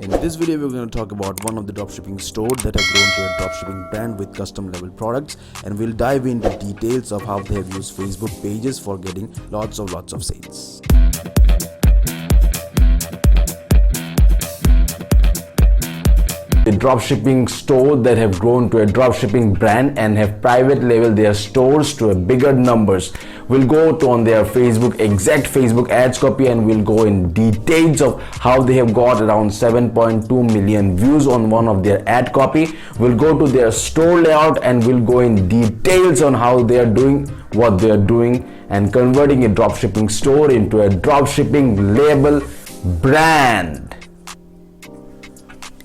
In this video, we're going to talk about one of the dropshipping stores that have grown to a dropshipping brand with custom level products, and we'll dive into details of how they have used Facebook pages for getting lots of sales. The dropshipping store that have grown to a dropshipping brand and have private label their stores to a bigger numbers. We'll go to on their exact Facebook ads copy, and we'll go in details of how they have got around 7.2 million views on one of their ad copy. We'll go to their store layout, and we'll go in details on how they are doing what they are doing and converting a dropshipping store into a dropshipping label brand.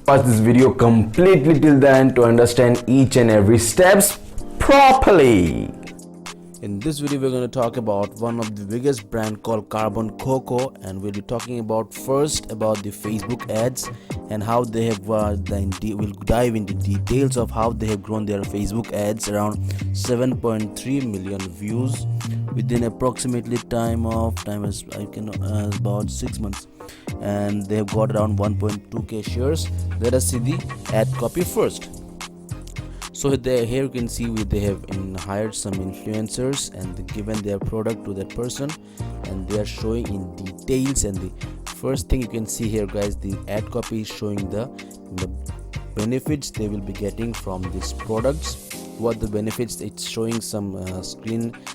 Watch this video completely till the end to understand each and every steps properly. In this video, we're going to talk about one of the biggest brand called Carbon Cocoa, and we'll be talking about first about the Facebook ads and how they have we'll dive into details of how they have grown their Facebook ads around 7.3 million views within approximately about 6 months, and they have got around 1.2k shares. Let us see the ad copy first. So here you can see they have hired some influencers and they given their product to that person, and they are showing in details. And the first thing you can see here, guys, the ad copy is showing the benefits they will be getting from these products. What the benefits? It's showing some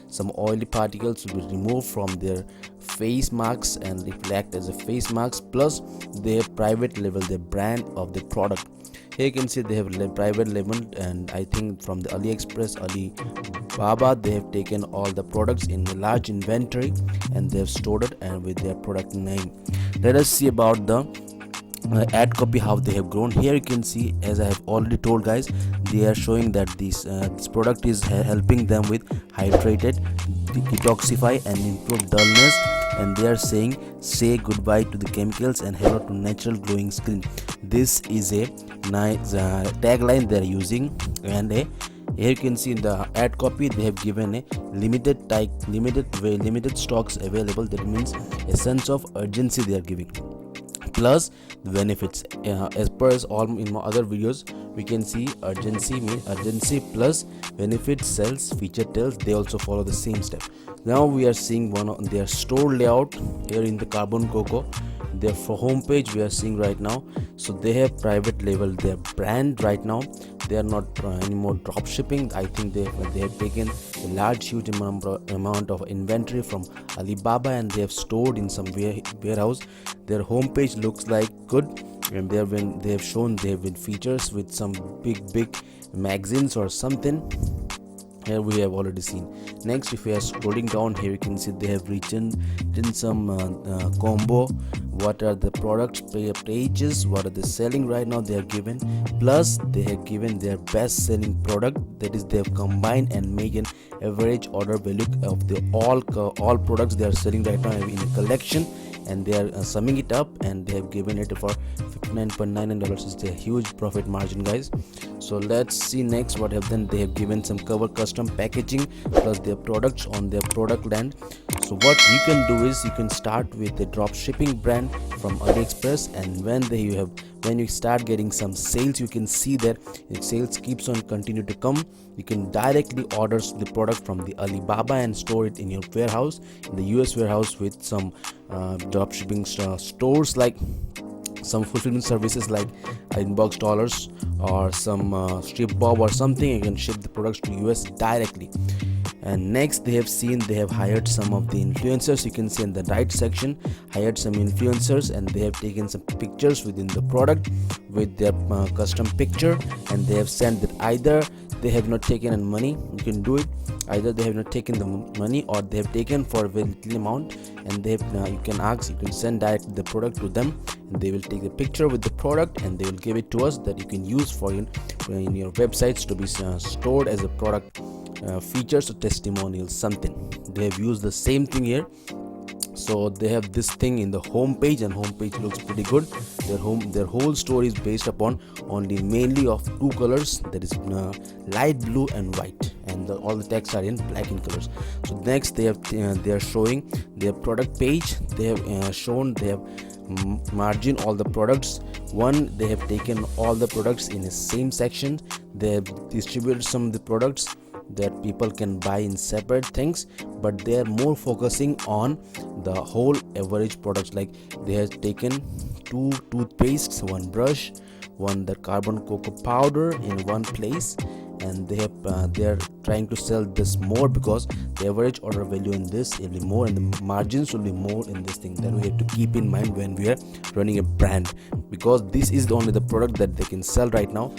some oily particles will be removed from their face masks, and it will act as a face mask, plus they have private label the brand of the product. Here you can see they have private label, and I think from the AliExpress, Alibaba, they have taken all the products in a large inventory and they have stored it and with their product name. Let us see about the ad copy, how they have grown. Here you can see, as I have already told, guys, they are showing that this product is helping them with hydrated, detoxify and improve dullness, and they are saying say goodbye to the chemicals and hello to natural glowing skin. This is a nice tagline they are using. And here you can see in the ad copy they have given a limited stocks available. That means a sense of urgency they are giving, plus the benefits. As per all in my other videos, we can see urgency means urgency plus benefits, sales, feature tells. They also follow the same step. Now we are seeing one of their store layout here in the Carbon Cocoa. Their home page we are seeing right now. So they have private label their brand right now. They are not anymore drop shipping. I think they have taken a huge amount of inventory from Alibaba, and they have stored in some warehouse. Their home page looks like good, and they have been features with some big magazines or something. Here we have already seen. Next, if we are scrolling down, here you can see they have written some combo. What are the products pages? What are they selling right now? They have given, plus they have given their best selling product. That is, they have combined and made an average order value of the all products they are selling right now in a collection, and they are summing it up, and they have given it for $59.99. It's a huge profit margin, guys. So let's see next what have done. They have given some cover custom packaging plus their products on their product land. So what you can do is you can start with a drop shipping brand from AliExpress, and when you start getting some sales, you can see that if sales keeps on continue to come, you can directly order the product from the Alibaba and store it in your warehouse, in the US warehouse, with some drop shipping stores like some fulfillment services like Inbox Dollars or some Strip Bob or something. You can ship the products to US directly. And next, they have hired some of the influencers. You can see in the right section, hired some influencers, and they have taken some pictures within the product with their custom picture, and they have sent that either they have not taken any money. You can do it either they have not taken the money, or they have taken for a very little amount, and they have you can send directly the product to them, and they will take the picture with the product and they will give it to us that you can use for in your websites to be stored as a product features or testimonials, something. They have used the same thing here. So they have this thing in the home page, and home page looks pretty good. Their whole story is based upon only mainly of two colors, that is light blue and white, and all the text are in black in colors. So next they are showing their product page. They have margin all the products. One, they have taken all the products in the same section. They have distributed some of the products that people can buy in separate things, but they are more focusing on the whole average products. Like they have taken 2 toothpastes, 1 brush, 1 the carbon cocoa powder in one place, and they are trying to sell this more because the average order value in this will be more and the margins will be more in this thing. That we have to keep in mind when we are running a brand, because this is only the product that they can sell right now.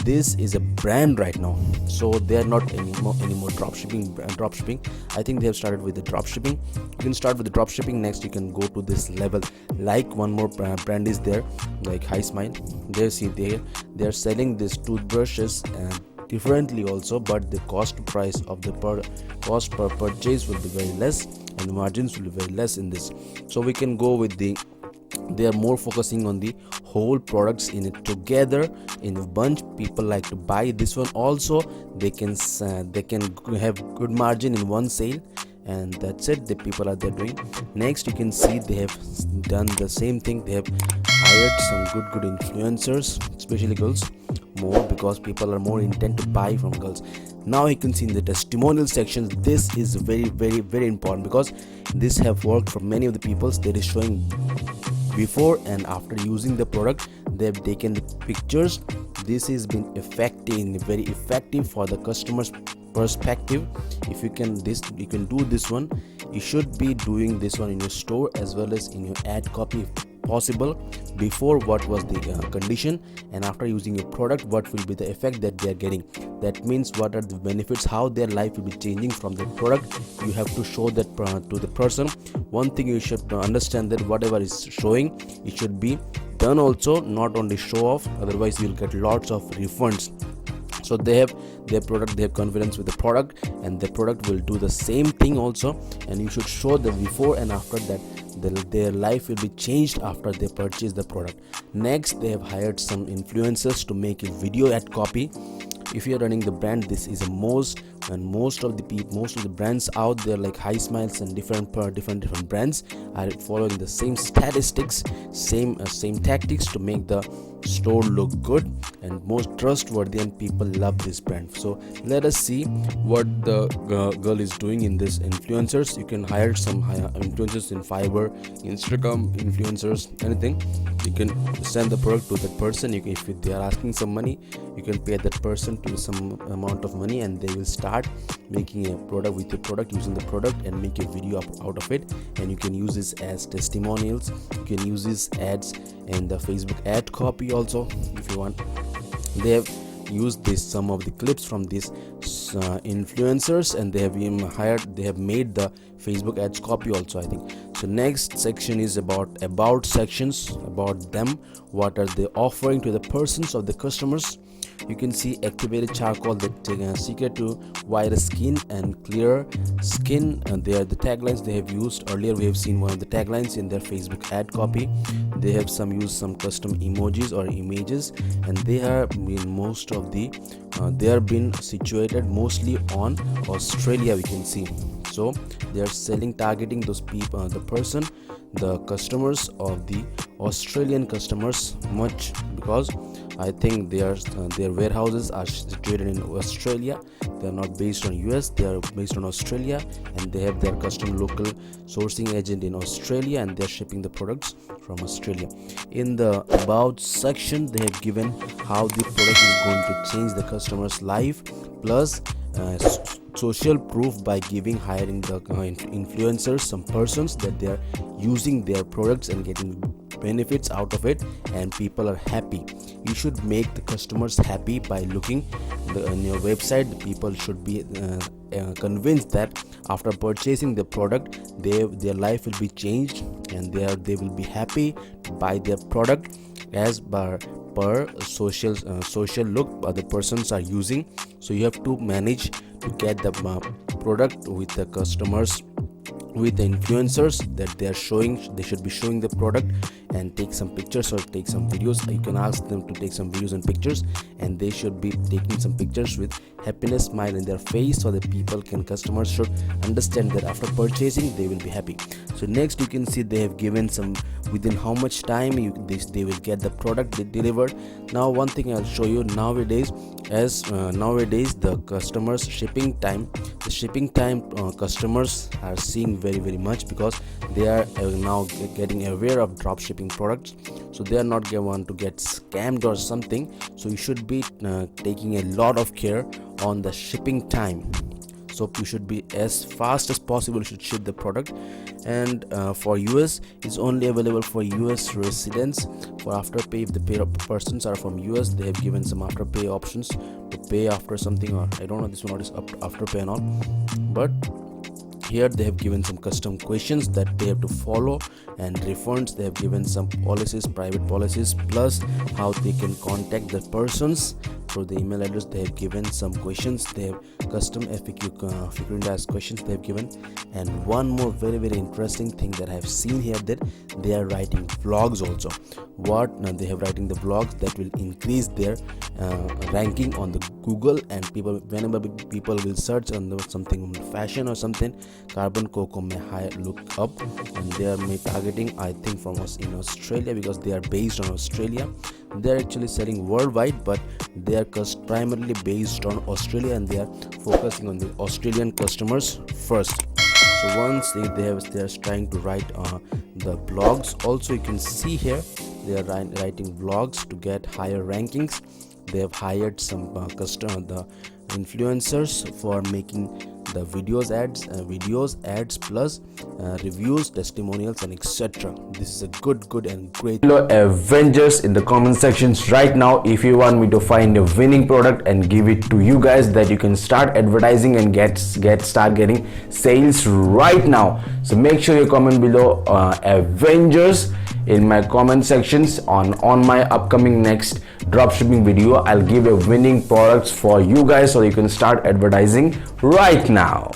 This is a brand right now, so they are not anymore dropshipping. I think they have started with the dropshipping. You can start with the dropshipping, next you can go to this level. Like one more brand is there, like High Smile. They are selling these toothbrushes differently also, but the cost per purchase will be very less and the margins will be very less in this. So we can go with they are more focusing on the whole products in it together in a bunch. People like to buy this one also. They can have good margin in one sale, and that's it. The people are there doing. Next you can see they have done the same thing. They have hired some good influencers, especially girls, more because people are more intent to buy from girls. Now you can see in the testimonial sections, this is very important, because this have worked for many of the people. That is showing before and after using the product. They have taken the pictures. This has been very effective for the customer's perspective. If you can do this one. You should be doing this one in your store as well as in your ad copy if possible. Before, what was the condition, and after using your product, what will be the effect that they are getting. That means what are the benefits, how their life will be changing from the product. You have to show that to the person. One thing you should understand, that whatever is showing, it should be done also, not only show off, otherwise you'll get lots of refunds. So they have their product, they have confidence with the product, and the product will do the same thing also, and you should show the before and after that. Their life will be changed after they purchase the product. Next, they have hired some influencers to make a video ad copy. If you are running the brand, this is most of the brands out there, like High Smiles and different brands, are following the same statistics, same tactics to make the store look good and most trustworthy, and people love this brand. So let us see what the girl is doing in this influencers. You can hire some influencers in Fiverr, Instagram influencers, anything. You can send the product to that person. If they are asking some money, you can pay that person to some amount of money, and they will start making a product with your product, using the product, and make a video out of it. And you can use this as testimonials. You can use this ads in the Facebook ad copy also if you want. They have used some of the clips from these influencers, and they have made the Facebook ads copy also, I think. So next section is about sections, about them. What are they offering to the persons of the customers? You can see activated charcoal, the secret to whiter skin and clear skin, and they are the taglines they have used. Earlier we have seen one of the taglines in their Facebook ad copy. They have used some custom emojis or images, and they are been situated mostly on Australia, we can see. So they are targeting those people, the customers of the Australian customers much, because I think their warehouses are situated in Australia. They are not based on US, they are based on Australia, and they have their custom local sourcing agent in Australia, and they are shipping the products from Australia. In the about section, they have given how the product is going to change the customer's life, plus social proof by hiring the influencers, some persons that they are using their products and getting benefits out of it, and people are happy. You should make the customers happy by looking on your website. The people should be convinced that after purchasing the product, their life will be changed, and they will be happy to buy their product as per social look the persons are using. So you have to manage to get the product with the customers, with the influencers that they should be showing the product and take some pictures or take some videos. You can ask them to take some videos and pictures, and they should be taking some pictures with happiness smile in their face, so that customers should understand that after purchasing they will be happy. So next you can see they have given some within how much time they will get the product delivered. Now one thing I'll show you nowadays, the customers shipping time, customers are seeing very much, because they are now getting aware of drop shipping products, so they are not going to get scammed or something. So you should be taking a lot of care on the shipping time. So you should be as fast as possible, you should ship the product. And for US, it's only available for US residents for afterpay. If the persons are from US, they have given some afterpay options to pay after something, or I don't know, this one is afterpay and all. But here they have given some custom questions that they have to follow, and refunds, they have given some policies, private policies, plus how they can contact the persons through the email address. They have given some questions, they have custom FAQ frequently asked questions they have given. And one more very interesting thing that I have seen here, that they are writing vlogs also. Now they have writing the vlogs that will increase their ranking on the Google, and whenever people will search on something fashion or something, carbon cocoa may look up, and they are targeting, I think, from us in Australia, because they are based on Australia. They are actually selling worldwide, but they are primarily based on Australia, and they are focusing on the Australian customers first. So once they are trying to write the blogs, also you can see here they are writing vlogs to get higher rankings. They have hired some the influencers for making the videos ads plus reviews, testimonials, and etc. This is a good and great. Hello Avengers in the comment sections right now if you want me to find a winning product and give it to you guys, that you can start advertising and start getting sales right now. So make sure you comment below Avengers in my comment sections on my upcoming next dropshipping video. I'll give a winning products for you guys, so you can start advertising right now.